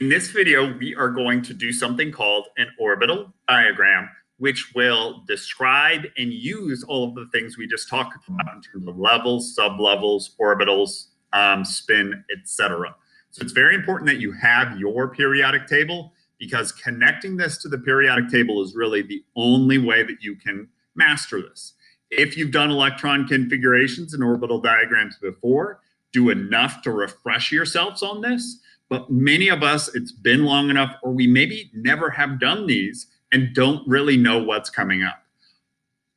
In this video, we are going to do something called an orbital diagram, which will describe and use all of the things we just talked about in terms of levels, sublevels, orbitals, spin, etc. So it's very important that you have your periodic table, because connecting this to the periodic table is really the only way that you can master this. If you've done electron configurations and orbital diagrams before, do enough to refresh yourselves on this. But many of us, it's been long enough, or we maybe never have done these and don't really know what's coming up.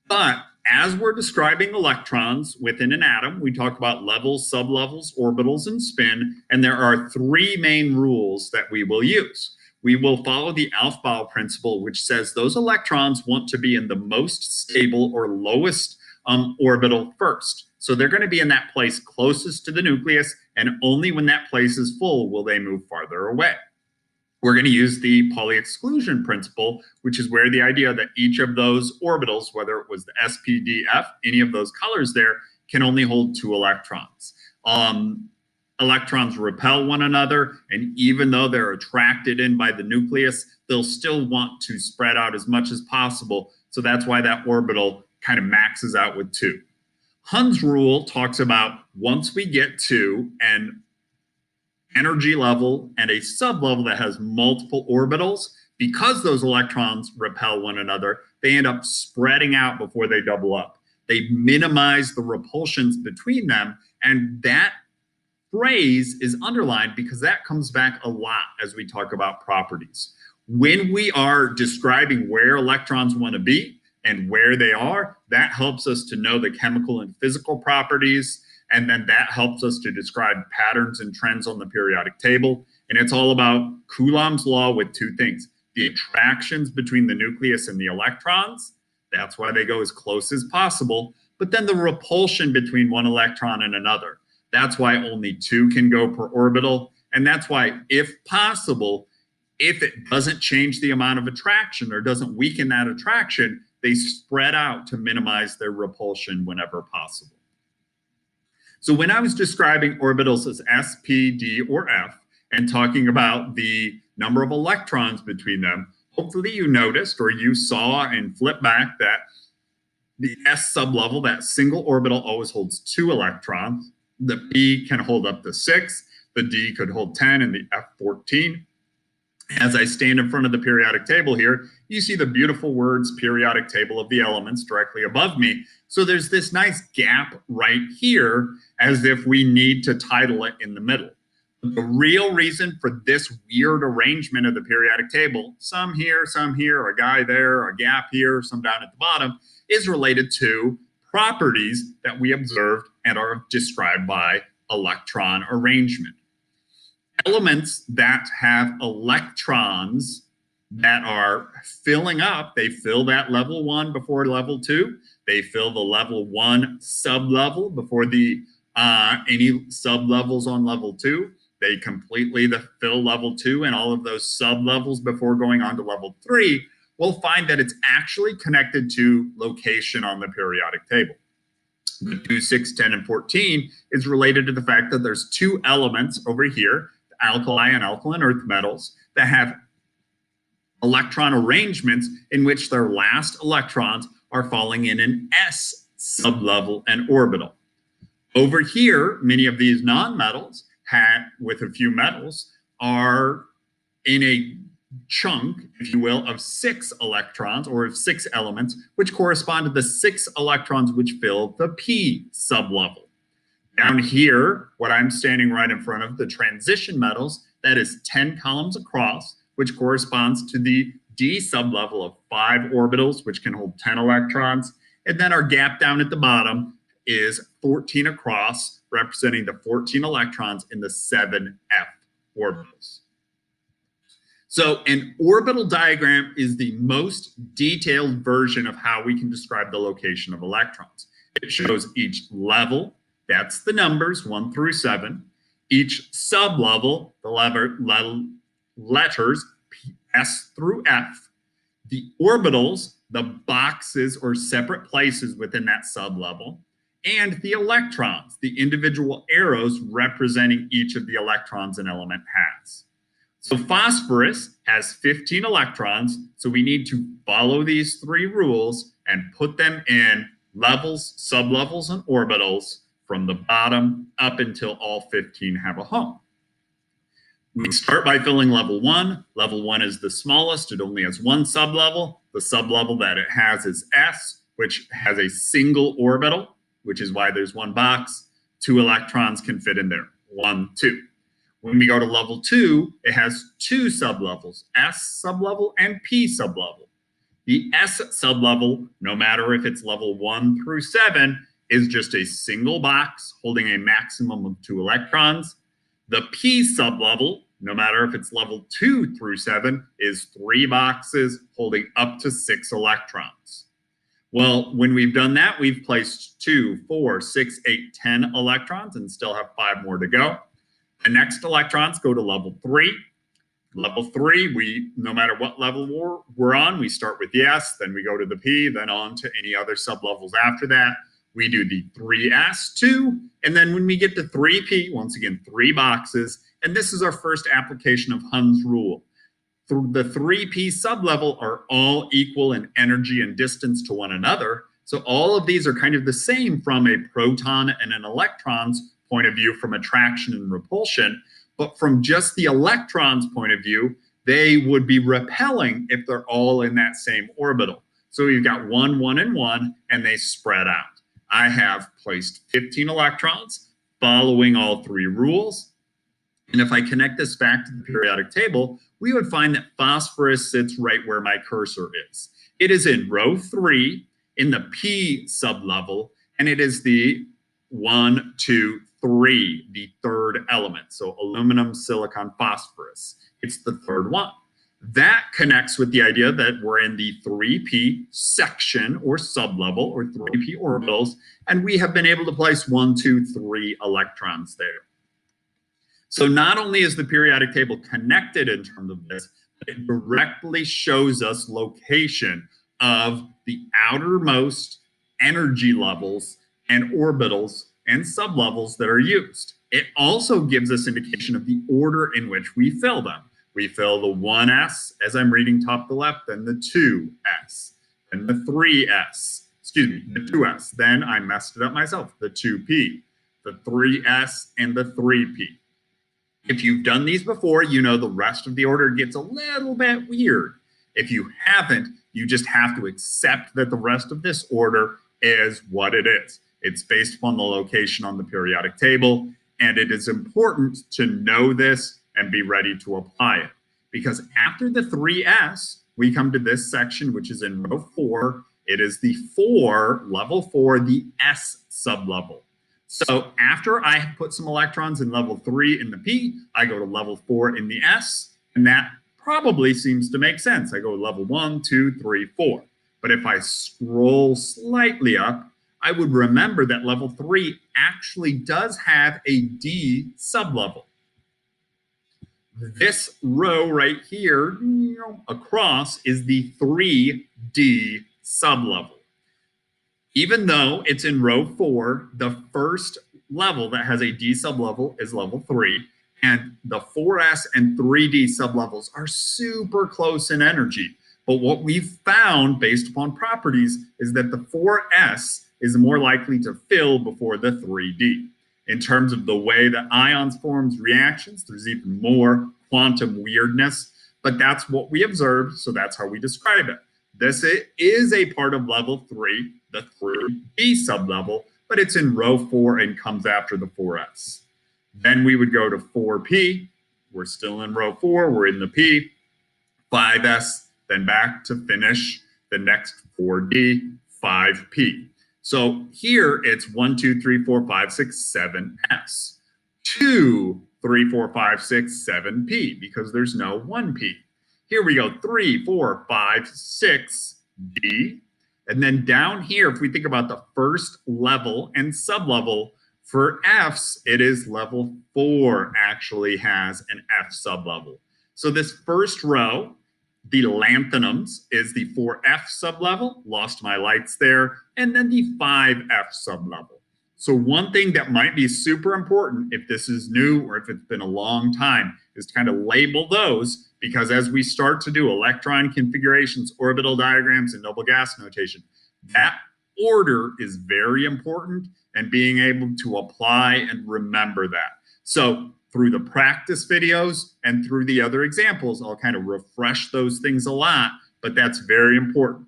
But as we're describing electrons within an atom, we talk about levels, sublevels, orbitals, and spin. And there are three main rules that we will use. We will follow the Aufbau principle, which says those electrons want to be in the most stable or lowest orbital first. So they're going to be in that place closest to the nucleus, and only when that place is full will they move farther away. We're going to use the Polyexclusion Principle, which is where the idea that each of those orbitals, whether it was the S, P, D, F, any of those colors there, can only hold 2 electrons. Electrons repel one another, and even though they're attracted in by the nucleus, they'll still want to spread out as much as possible. So that's why that orbital kind of maxes out with 2. Hund's rule talks about once we get to an energy level and a sublevel that has multiple orbitals, because those electrons repel one another, they end up spreading out before they double up. They minimize the repulsions between them, and that phrase is underlined because that comes back a lot as we talk about properties. When we are describing where electrons want to be and where they are, that helps us to know the chemical and physical properties, and then that helps us to describe patterns and trends on the periodic table. And it's all about Coulomb's law with 2 things: the attractions between the nucleus and the electrons, that's why they go as close as possible, but then the repulsion between one electron and another. That's why only 2 can go per orbital, and that's why, if possible, if it doesn't change the amount of attraction or doesn't weaken that attraction, they spread out to minimize their repulsion whenever possible. So when I was describing orbitals as S, P, D, or F, and talking about the number of electrons between them, hopefully you noticed or you saw and flip back that the S sublevel, that single orbital, always holds 2 electrons. The P can hold up to 6, the D could hold 10, and the F 14. As I stand in front of the periodic table here, you see the beautiful words periodic table of the elements directly above me. So there's this nice gap right here, as if we need to title it in the middle. The real reason for this weird arrangement of the periodic table, some here, a guy there, a gap here, some down at the bottom, is related to properties that we observed and are described by electron arrangement. Elements that have electrons that are filling up, they fill that level 1 before level 2. They fill the level 1 sublevel before the any sublevels on level 2. They completely fill level 2 and all of those sublevels before going on to level 3. We'll find that it's actually connected to location on the periodic table. The 2, 6, 10, and 14 is related to the fact that there's 2 elements over here, alkali and alkaline earth metals, that have electron arrangements in which their last electrons are falling in an S sublevel and orbital. Over here, many of these nonmetals, with a few metals, are in a chunk, if you will, of 6 electrons, or of 6 elements, which correspond to the 6 electrons which fill the P sublevel. Down here, what I'm standing right in front of, the transition metals, that is 10 columns across, which corresponds to the D sublevel of 5 orbitals, which can hold 10 electrons. And then our gap down at the bottom is 14 across, representing the 14 electrons in the 7F orbitals. So an orbital diagram is the most detailed version of how we can describe the location of electrons. It shows each level, that's the numbers 1 through 7. Each sublevel, the letters S through F. The orbitals, the boxes or separate places within that sublevel. And the electrons, the individual arrows representing each of the electrons an element has. So phosphorus has 15 electrons, so we need to follow these three rules and put them in levels, sublevels, and orbitals from the bottom up until all 15 have a home. We start by filling level 1. Level 1 is the smallest. It only has one sublevel. The sublevel that it has is S, which has a single orbital, which is why there's one box. 2 electrons can fit in there. 1, 2. When we go to level 2, it has 2 sublevels, S sublevel and P sublevel. The S sublevel, no matter if it's level 1 through 7, is just a single box holding a maximum of 2 electrons. The P sublevel, no matter if it's level 2 through 7, is 3 boxes holding up to 6 electrons. Well, when we've done that, we've placed 2, 4, 6, 8, 10 electrons and still have 5 more to go. The next electrons go to level 3. Level 3, no matter what level we're on, we start with the S, then we go to the P, then on to any other sublevels after that. We do the 3S2, and then when we get to 3P, once again, 3 boxes, and this is our first application of Hund's rule. The 3P sublevel are all equal in energy and distance to one another, so all of these are kind of the same from a proton and an electron's point of view from attraction and repulsion, but from just the electron's point of view, they would be repelling if they're all in that same orbital. So we've got 1, 1, and 1, and they spread out. I have placed 15 electrons following all 3 rules. And if I connect this back to the periodic table, we would find that phosphorus sits right where my cursor is. It is in row 3 in the P sublevel, and it is the 1, 2, 3, the third element. So aluminum, silicon, phosphorus. It's the third one. That connects with the idea that we're in the 3P section or sublevel or 3P orbitals, and we have been able to place 1, 2, 3 electrons there. So not only is the periodic table connected in terms of this, but it directly shows us location of the outermost energy levels and orbitals and sublevels that are used. It also gives us indication of the order in which we fill them. We fill the 1S as I'm reading top to left, then the 2S, then the 3S, the 2S. Then I messed it up myself, the 2P, the 3S, and the 3P. If you've done these before, you know the rest of the order gets a little bit weird. If you haven't, you just have to accept that the rest of this order is what it is. It's based upon the location on the periodic table, and it is important to know this and be ready to apply it. Because after the 3S, we come to this section, which is in row 4. It is the 4, level 4, the S sublevel. So after I put some electrons in level 3 in the P, I go to level 4 in the S, and that probably seems to make sense. I go to level 1, 2, 3, 4. But if I scroll slightly up, I would remember that level 3 actually does have a D sublevel. This row right here across is the 3D sublevel. Even though it's in row 4, the first level that has a D sublevel is level 3, and the 4S and 3D sublevels are super close in energy. But what we've found based upon properties is that the 4S is more likely to fill before the 3D. In terms of the way that ions forms reactions, there's even more quantum weirdness, but that's what we observed, so that's how we describe it. This is a part of level 3, the 3D sublevel, but it's in row 4 and comes after the 4S. Then we would go to 4P. We're still in row 4. We're in the P. 5S, then back to finish the next 4D, 5P. So here it's 1, 2, 3, 4, 5, 6, 7 S. 2, 3, 4, 5, 6, 7 P because there's no 1P. Here we go, 3, 4, 5, 6 D. And then down here, if we think about the first level and sublevel, for Fs, it is level 4 actually has an F sublevel. So this first row, the lanthanums, is the 4F sublevel, lost my lights there, and then the 5F sublevel. So one thing that might be super important if this is new or if it's been a long time is to kind of label those, because as we start to do electron configurations, orbital diagrams, and noble gas notation, that order is very important, and being able to apply and remember that. So through the practice videos and through the other examples, I'll kind of refresh those things a lot, but that's very important.